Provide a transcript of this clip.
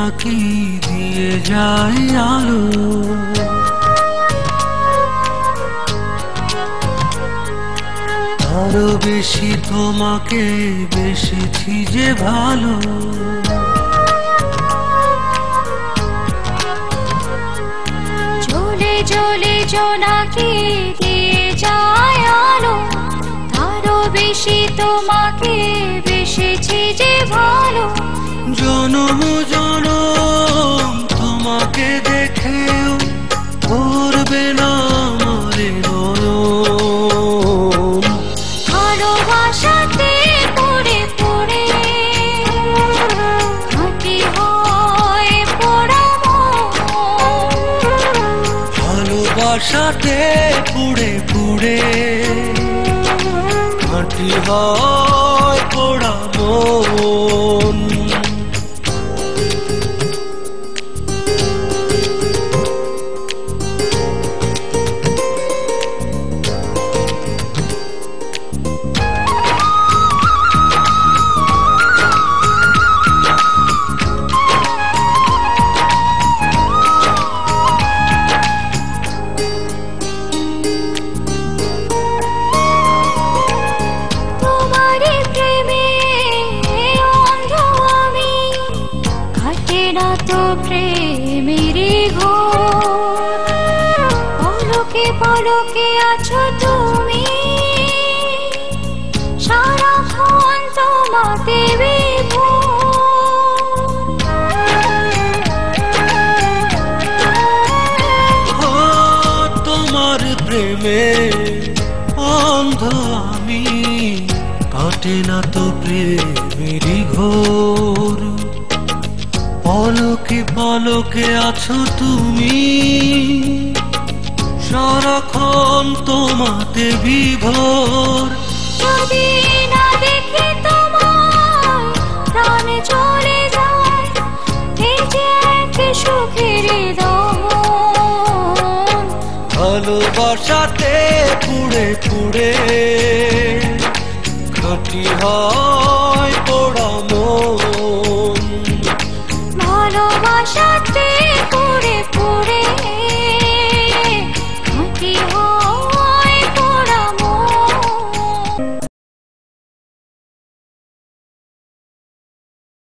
জোনাকি দিয়ে যায় আলো, আরো বেশি তোমাকে বেসেছি যে ভালো। জ্বলে জ্বলে জোনাকি দিয়ে যায় আলো, আরো বেশি তোমাকে বেসেছি যে ভালো। জনম জনম তোমাকে দেখেও ভরবে না আমারে নয়ন। ভালোবাসাতে পড়ে পড়ে মাটি হয় পোড়া মন, ভালোবাসাতে পুড়ে পুড়ে মাটি হয় পোড়া মন। প্রেমেরই ঘোর, পলকে পলকে আছো তুমি, সারাক্ষণ তোমাতে বিভোর। তোমার প্রেমে অন্ধ আমি, কাটে না তো প্রেমেরই ঘোর। পলকে পলকে আছো তুমি, সারাক্ষণ তোমাতে বিভোর। যদি না দেখি তোমার প্রাণ চলে যায়, এই যে এক সুখের দমন। ভালোবাসাতে পুড়ে পুড়ে খাঁটি হয়।